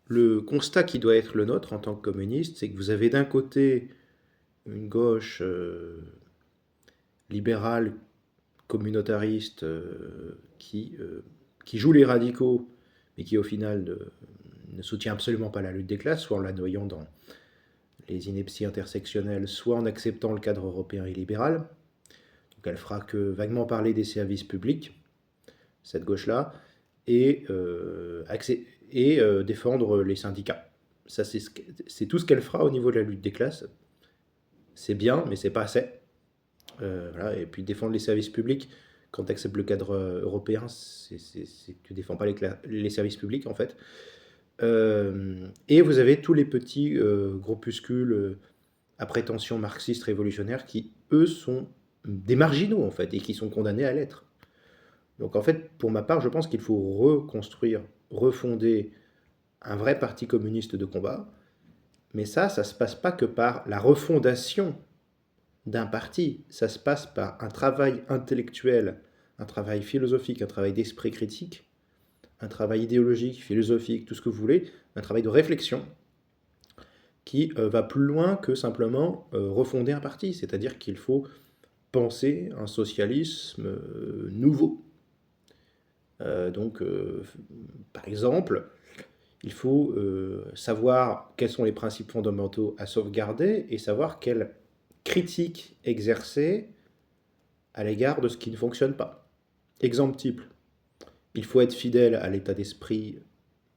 le constat qui doit être le nôtre en tant que communiste, c'est que vous avez d'un côté une gauche libérale, communautariste, qui joue les radicaux, mais qui au final ne soutient absolument pas la lutte des classes, soit en la noyant dans les inepties intersectionnelles, soit en acceptant le cadre européen et libéral. Donc elle fera que vaguement parler des services publics, cette gauche-là, et, défendre les syndicats. Ça, c'est tout ce qu'elle fera au niveau de la lutte des classes. C'est bien, mais c'est pas assez. Voilà. Et puis défendre les services publics, quand tu acceptes le cadre européen, tu défends pas les services publics en fait. Et vous avez tous les petits groupuscules à prétention marxiste révolutionnaire qui, eux, sont des marginaux en fait et qui sont condamnés à l'être. Donc en fait, pour ma part, je pense qu'il faut reconstruire, refonder un vrai parti communiste de combat. Mais ça se passe pas que par la refondation d'un parti. Ça se passe par un travail intellectuel, un travail philosophique, un travail d'esprit critique, un travail idéologique, philosophique, tout ce que vous voulez, un travail de réflexion qui va plus loin que simplement refonder un parti. C'est-à-dire qu'il faut penser un socialisme nouveau. Donc, par exemple, il faut savoir quels sont les principes fondamentaux à sauvegarder et savoir quelle critique exercer à l'égard de ce qui ne fonctionne pas. Exemple type, il faut être fidèle à l'état d'esprit,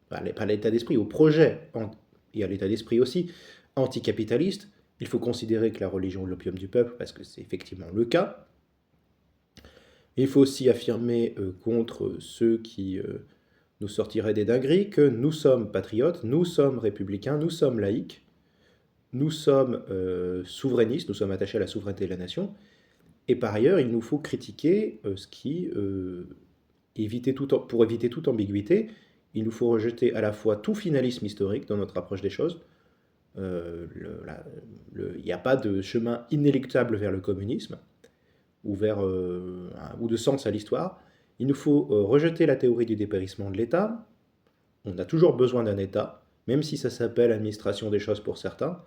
pas à l'état d'esprit, au projet, et à l'état d'esprit aussi, anticapitaliste. Il faut considérer que la religion est l'opium du peuple, parce que c'est effectivement le cas. Il faut aussi affirmer contre ceux qui nous sortiraient des dingueries que nous sommes patriotes, nous sommes républicains, nous sommes laïcs, nous sommes souverainistes, nous sommes attachés à la souveraineté de la nation. Et par ailleurs, il nous faut critiquer ce qui, pour éviter toute ambiguïté, il nous faut rejeter à la fois tout finalisme historique dans notre approche des choses. Il n'y a pas de chemin inéluctable vers le communisme ou, ou de sens à l'histoire. Il nous faut rejeter la théorie du dépérissement de l'État. On a toujours besoin d'un État, même si ça s'appelle administration des choses pour certains.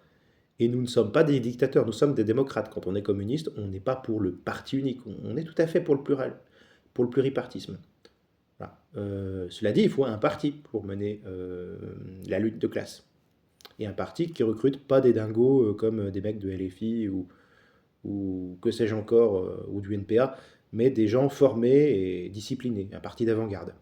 Et nous ne sommes pas des dictateurs, nous sommes des démocrates. Quand on est communiste, on n'est pas pour le parti unique, on est tout à fait pour le plural, pour le pluripartisme. Voilà. Cela dit, il faut un parti pour mener la lutte de classe. Et un parti qui recrute pas des dingos comme des mecs de LFI ou que sais-je encore, ou du NPA, mais des gens formés et disciplinés, un parti d'avant-garde.